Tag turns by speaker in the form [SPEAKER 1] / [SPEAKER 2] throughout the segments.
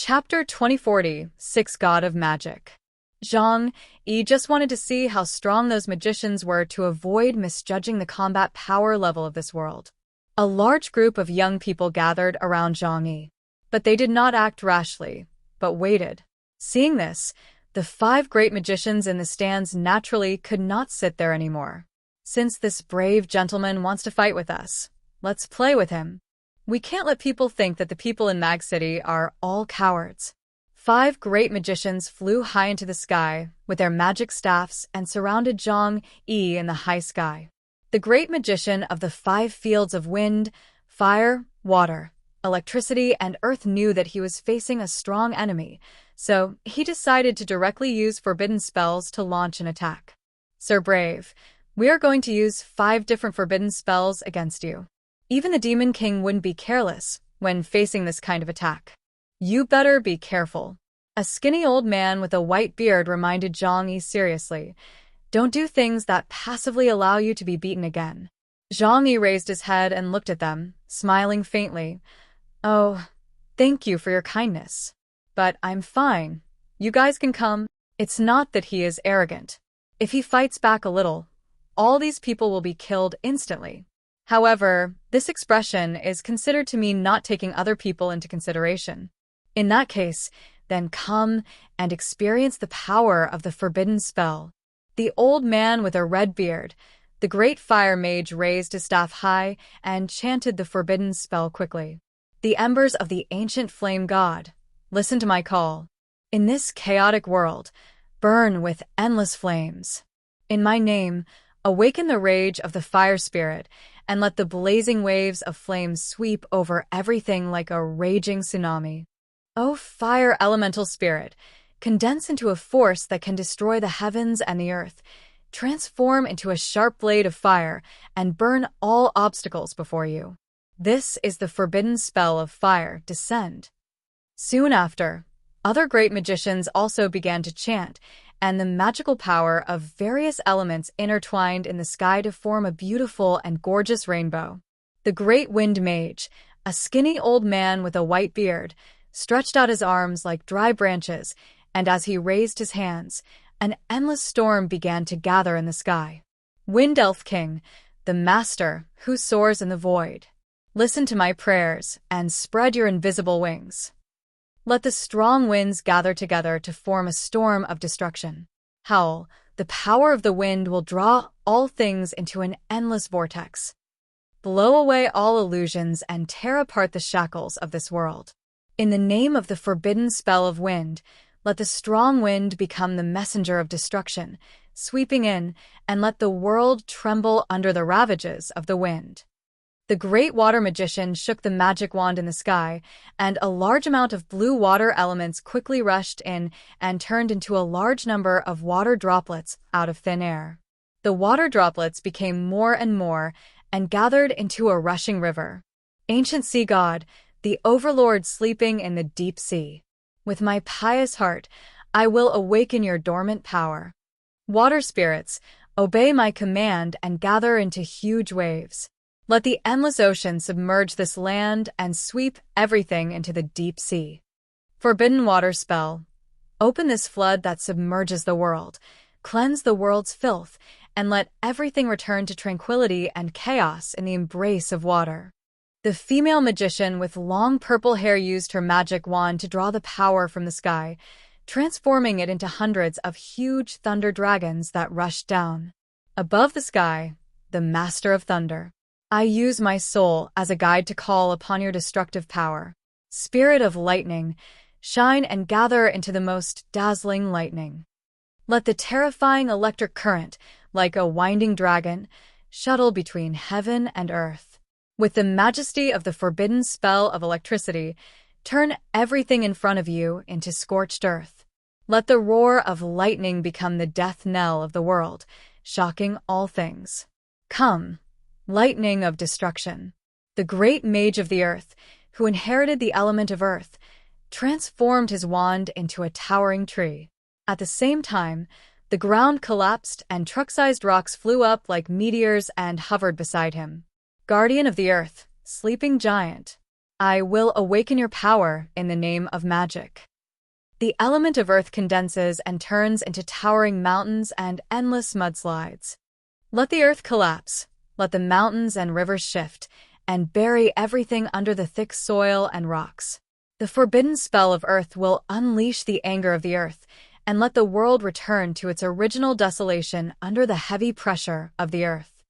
[SPEAKER 1] Chapter 2040, Six God of Magic. Zhang Yi just wanted to see how strong those magicians were to avoid misjudging the combat power level of this world. A large group of young people gathered around Zhang Yi, but they did not act rashly, but waited. Seeing this, the 5 great magicians in the stands naturally could not sit there anymore. Since this brave gentleman wants to fight with us, let's play with him. We can't let people think that the people in Mag City are all cowards. 5 great magicians flew high into the sky with their magic staffs and surrounded Zhang Yi in the high sky. The great magician of the 5 fields of wind, fire, water, electricity, and earth knew that he was facing a strong enemy, so he decided to directly use forbidden spells to launch an attack. Sir Brave, we are going to use 5 different forbidden spells against you. Even the Demon King wouldn't be careless when facing this kind of attack. You better be careful. A skinny old man with a white beard reminded Zhang Yi seriously. Don't do things that passively allow you to be beaten again. Zhang Yi raised his head and looked at them, smiling faintly. Oh, thank you for your kindness. But I'm fine. You guys can come. It's not that he is arrogant. If he fights back a little, all these people will be killed instantly. However, this expression is considered to mean not taking other people into consideration. In that case, then come and experience the power of the forbidden spell. The old man with a red beard, the great fire mage, raised his staff high and chanted the forbidden spell quickly. The embers of the ancient flame god, listen to my call. In this chaotic world, burn with endless flames. In my name, awaken the rage of the fire spirit, and let the blazing waves of flames sweep over everything like a raging tsunami. O fire elemental spirit, condense into a force that can destroy the heavens and the earth, transform into a sharp blade of fire, and burn all obstacles before you. This is the forbidden spell of fire, descend. Soon after, other great magicians also began to chant, and the magical power of various elements intertwined in the sky to form a beautiful and gorgeous rainbow. The great wind mage, a skinny old man with a white beard, stretched out his arms like dry branches, and as he raised his hands, an endless storm began to gather in the sky. Wind Elf King, the master who soars in the void, listen to my prayers and spread your invisible wings. Let the strong winds gather together to form a storm of destruction. Howl, the power of the wind will draw all things into an endless vortex. Blow away all illusions and tear apart the shackles of this world. In the name of the forbidden spell of wind, let the strong wind become the messenger of destruction, sweeping in, and let the world tremble under the ravages of the wind. The great water magician shook the magic wand in the sky, and a large amount of blue water elements quickly rushed in and turned into a large number of water droplets out of thin air. The water droplets became more and more and gathered into a rushing river. Ancient sea god, the overlord sleeping in the deep sea, with my pious heart, I will awaken your dormant power. Water spirits, obey my command and gather into huge waves. Let the endless ocean submerge this land and sweep everything into the deep sea. Forbidden water spell. Open this flood that submerges the world, cleanse the world's filth, and let everything return to tranquility and chaos in the embrace of water. The female magician with long purple hair used her magic wand to draw the power from the sky, transforming it into hundreds of huge thunder dragons that rushed down. Above the sky, the master of thunder. I use my soul as a guide to call upon your destructive power. Spirit of lightning, shine and gather into the most dazzling lightning. Let the terrifying electric current, like a winding dragon, shuttle between heaven and earth. With the majesty of the forbidden spell of electricity, turn everything in front of you into scorched earth. Let the roar of lightning become the death knell of the world, shocking all things. Come, lightning of destruction. The great mage of the earth, who inherited the element of earth, transformed his wand into a towering tree. At the same time, the ground collapsed and truck-sized rocks flew up like meteors and hovered beside him. Guardian of the earth, sleeping giant, I will awaken your power in the name of magic. The element of earth condenses and turns into towering mountains and endless mudslides. Let the earth collapse, let the mountains and rivers shift, and bury everything under the thick soil and rocks. The forbidden spell of earth will unleash the anger of the earth, and let the world return to its original desolation under the heavy pressure of the earth.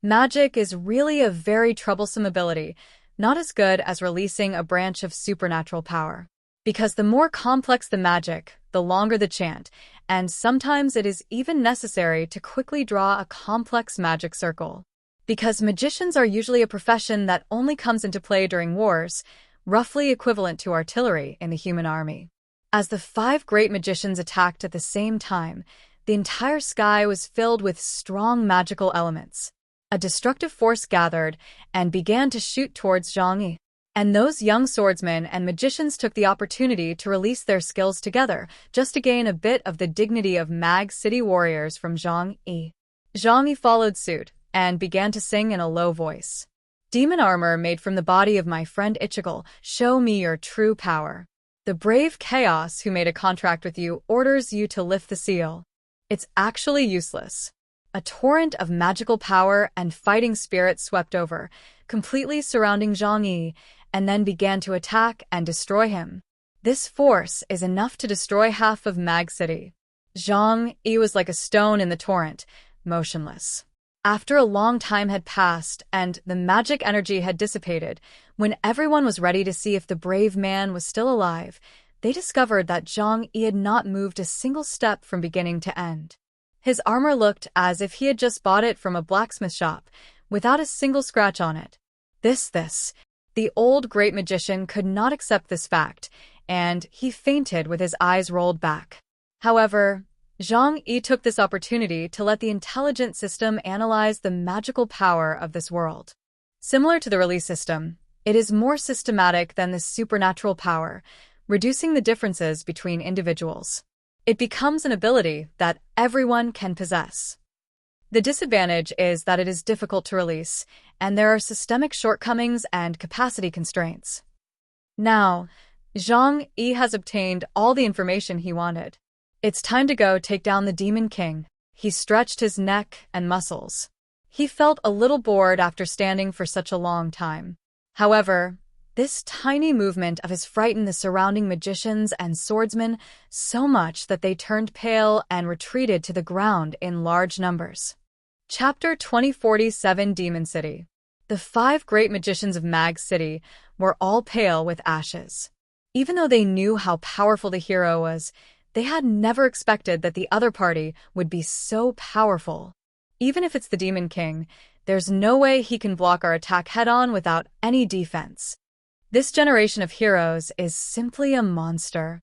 [SPEAKER 1] Magic is really a very troublesome ability, not as good as releasing a branch of supernatural power. Because the more complex the magic, the longer the chant, and sometimes it is even necessary to quickly draw a complex magic circle. Because magicians are usually a profession that only comes into play during wars, roughly equivalent to artillery in the human army. As the 5 great magicians attacked at the same time, the entire sky was filled with strong magical elements. A destructive force gathered and began to shoot towards Zhang Yi. And those young swordsmen and magicians took the opportunity to release their skills together, just to gain a bit of the dignity of Mag City warriors from Zhang Yi. Zhang Yi followed suit, and began to sing in a low voice. Demon armor made from the body of my friend Ichigo, show me your true power. The brave Chaos who made a contract with you orders you to lift the seal. It's actually useless. A torrent of magical power and fighting spirit swept over, completely surrounding Zhang Yi, and then began to attack and destroy him. This force is enough to destroy half of Mag City. Zhang Yi was like a stone in the torrent, motionless. After a long time had passed and the magic energy had dissipated, when everyone was ready to see if the brave man was still alive, they discovered that Zhang Yi had not moved a single step from beginning to end. His armor looked as if he had just bought it from a blacksmith shop, without a single scratch on it. The old great magician could not accept this fact, and he fainted with his eyes rolled back. However, Zhang Yi took this opportunity to let the intelligent system analyze the magical power of this world. Similar to the release system, it is more systematic than the supernatural power, reducing the differences between individuals. It becomes an ability that everyone can possess. The disadvantage is that it is difficult to release, and there are systemic shortcomings and capacity constraints. Now, Zhang Yi has obtained all the information he wanted. It's time to go take down the Demon King. He stretched his neck and muscles. He felt a little bored after standing for such a long time. However, this tiny movement of his frightened the surrounding magicians and swordsmen so much that they turned pale and retreated to the ground in large numbers. Chapter 2047 Demon City. The 5 great magicians of Mag City were all pale with ashes. Even though they knew how powerful the hero was, they had never expected that the other party would be so powerful. Even if it's the Demon King, there's no way he can block our attack head-on without any defense. This generation of heroes is simply a monster.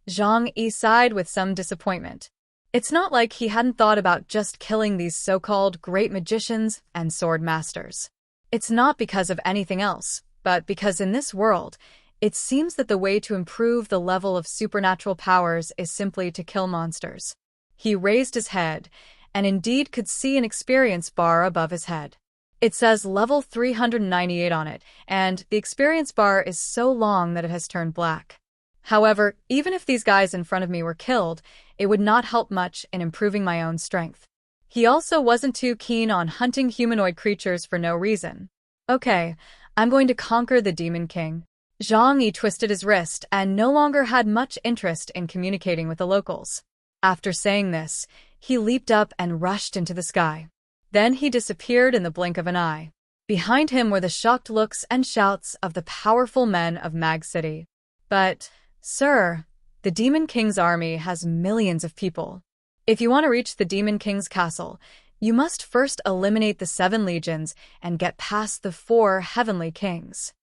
[SPEAKER 1] Zhang Yi sighed with some disappointment. It's not like he hadn't thought about just killing these so-called great magicians and sword masters. It's not because of anything else, but because in this world, it seems that the way to improve the level of supernatural powers is simply to kill monsters. He raised his head, and indeed could see an experience bar above his head. It says level 398 on it, and the experience bar is so long that it has turned black. However, even if these guys in front of me were killed, it would not help much in improving my own strength. He also wasn't too keen on hunting humanoid creatures for no reason. Okay, I'm going to conquer the Demon King. Zhang Yi twisted his wrist and no longer had much interest in communicating with the locals. After saying this, he leaped up and rushed into the sky. Then he disappeared in the blink of an eye. Behind him were the shocked looks and shouts of the powerful men of Mag City. But, sir, the Demon King's army has millions of people. If you want to reach the Demon King's castle, you must first eliminate the 7 legions and get past the 4 heavenly kings.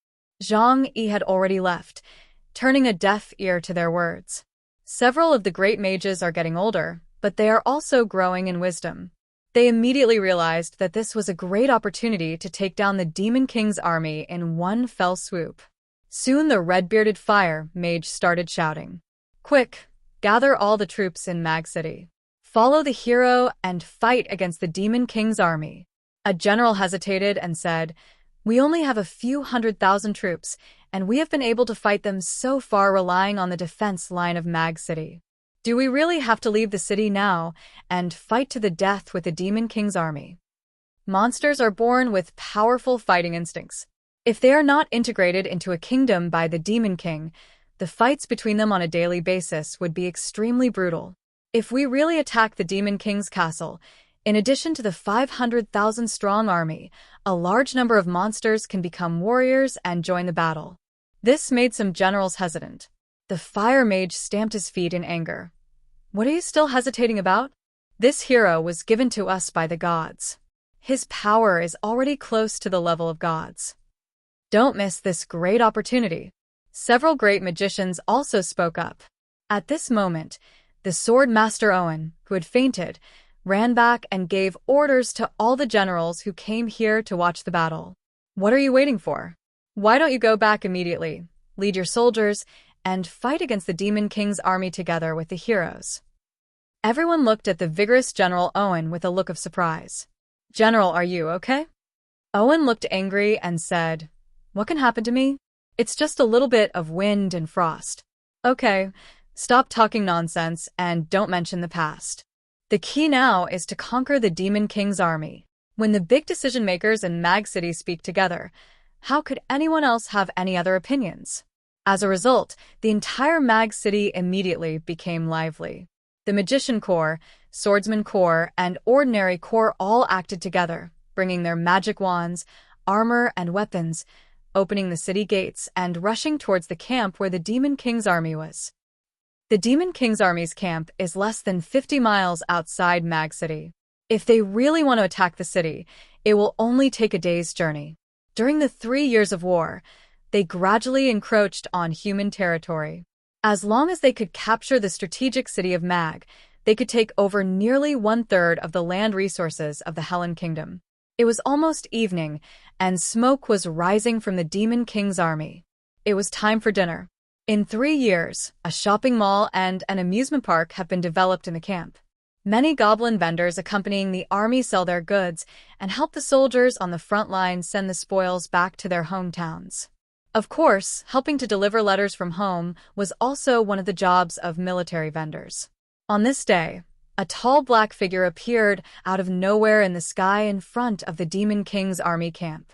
[SPEAKER 1] Zhang Yi had already left, turning a deaf ear to their words. Several of the great mages are getting older, but they are also growing in wisdom. They immediately realized that this was a great opportunity to take down the Demon King's army in one fell swoop. Soon the red-bearded fire mage started shouting, "Quick, gather all the troops in Mag City. Follow the hero and fight against the Demon King's army." A general hesitated and said, We only have a few 100,000 troops, and we have been able to fight them so far relying on the defense line of Mag City. Do we really have to leave the city now and fight to the death with the Demon King's army? Monsters are born with powerful fighting instincts. If they are not integrated into a kingdom by the Demon King, the fights between them on a daily basis would be extremely brutal. If we really attack the Demon King's castle, in addition to the 500,000-strong army, a large number of monsters can become warriors and join the battle. This made some generals hesitant. The fire mage stamped his feet in anger. What are you still hesitating about? This hero was given to us by the gods. His power is already close to the level of gods. Don't miss this great opportunity. Several great magicians also spoke up. At this moment, the sword master Owen, who had fainted, ran back and gave orders to all the generals who came here to watch the battle. What are you waiting for? Why don't you go back immediately, lead your soldiers, and fight against the Demon King's army together with the heroes? Everyone looked at the vigorous General Owen with a look of surprise. General, are you okay? Owen looked angry and said, "What can happen to me? It's just a little bit of wind and frost." Okay, stop talking nonsense and don't mention the past. The key now is to conquer the Demon King's army. When the big decision makers in Mag City speak together, how could anyone else have any other opinions? As a result, the entire Mag City immediately became lively. The Magician Corps, Swordsman Corps, and Ordinary Corps all acted together, bringing their magic wands, armor, and weapons, opening the city gates and rushing towards the camp where the Demon King's army was. The Demon King's army's camp is less than 50 miles outside Mag City. If they really want to attack the city, it will only take a day's journey. During the 3 years of war, they gradually encroached on human territory. As long as they could capture the strategic city of Mag, they could take over nearly 1/3 of the land resources of the Helen Kingdom. It was almost evening, and smoke was rising from the Demon King's army. It was time for dinner. In 3 years, a shopping mall and an amusement park have been developed in the camp. Many goblin vendors accompanying the army sell their goods and help the soldiers on the front line send the spoils back to their hometowns. Of course, helping to deliver letters from home was also one of the jobs of military vendors. On this day, a tall black figure appeared out of nowhere in the sky in front of the Demon King's army camp.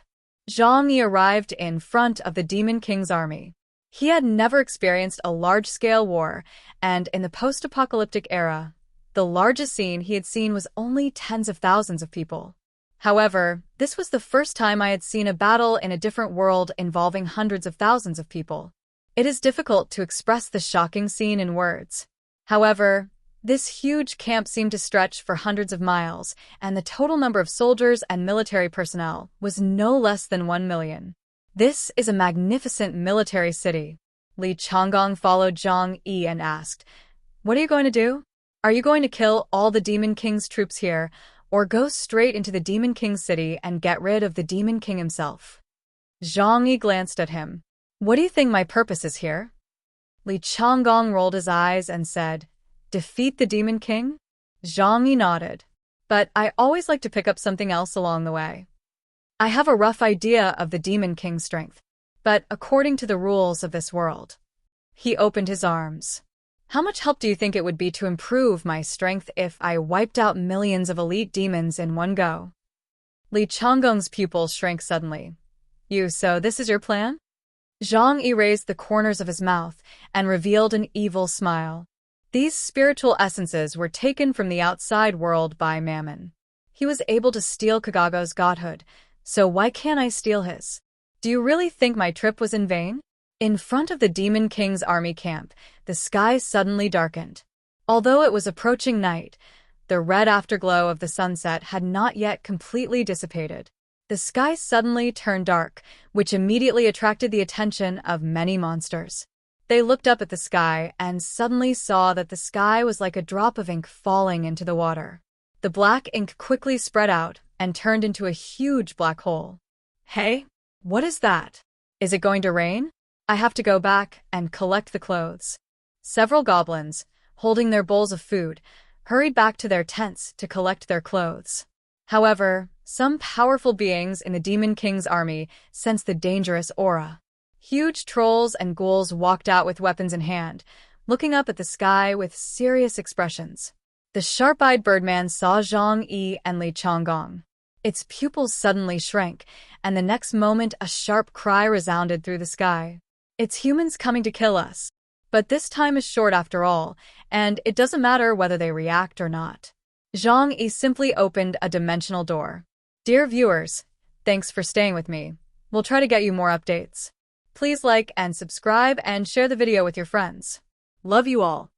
[SPEAKER 1] Zhang Yi arrived in front of the Demon King's army. He had never experienced a large-scale war, and in the post-apocalyptic era, the largest scene he had seen was only tens of thousands of people. However, this was the first time I had seen a battle in a different world involving hundreds of thousands of people. It is difficult to express the shocking scene in words. However, this huge camp seemed to stretch for hundreds of miles, and the total number of soldiers and military personnel was no less than 1 million. This is a magnificent military city. Li Changgong followed Zhang Yi and asked, "What are you going to do? Are you going to kill all the Demon King's troops here, or go straight into the Demon King's city and get rid of the Demon King himself?" Zhang Yi glanced at him. "What do you think my purpose is here?" Li Changgong rolled his eyes and said, "Defeat the Demon King?" Zhang Yi nodded. "But I always like to pick up something else along the way. I have a rough idea of the Demon King's strength, but according to the rules of this world." He opened his arms. "How much help do you think it would be to improve my strength if I wiped out millions of elite demons in one go?" Li Changgong's pupils shrank suddenly. So this is your plan?" Zhang Yi raised the corners of his mouth and revealed an evil smile. These spiritual essences were taken from the outside world by Mammon. He was able to steal Kagago's godhood, so why can't I steal his? Do you really think my trip was in vain? In front of the Demon King's army camp, the sky suddenly darkened. Although it was approaching night, the red afterglow of the sunset had not yet completely dissipated. The sky suddenly turned dark, which immediately attracted the attention of many monsters. They looked up at the sky and suddenly saw that the sky was like a drop of ink falling into the water. The black ink quickly spread out and turned into a huge black hole. "Hey, what is that? Is it going to rain? I have to go back and collect the clothes." Several goblins, holding their bowls of food, hurried back to their tents to collect their clothes. However, some powerful beings in the Demon King's army sensed the dangerous aura. Huge trolls and ghouls walked out with weapons in hand, looking up at the sky with serious expressions. The sharp-eyed birdman saw Zhang Yi and Li Changgong. Its pupils suddenly shrank, and the next moment a sharp cry resounded through the sky. It's humans coming to kill us. But this time is short after all, and it doesn't matter whether they react or not. Zhang Yi simply opened a dimensional door. Dear viewers, thanks for staying with me. We'll try to get you more updates. Please like and subscribe and share the video with your friends. Love you all.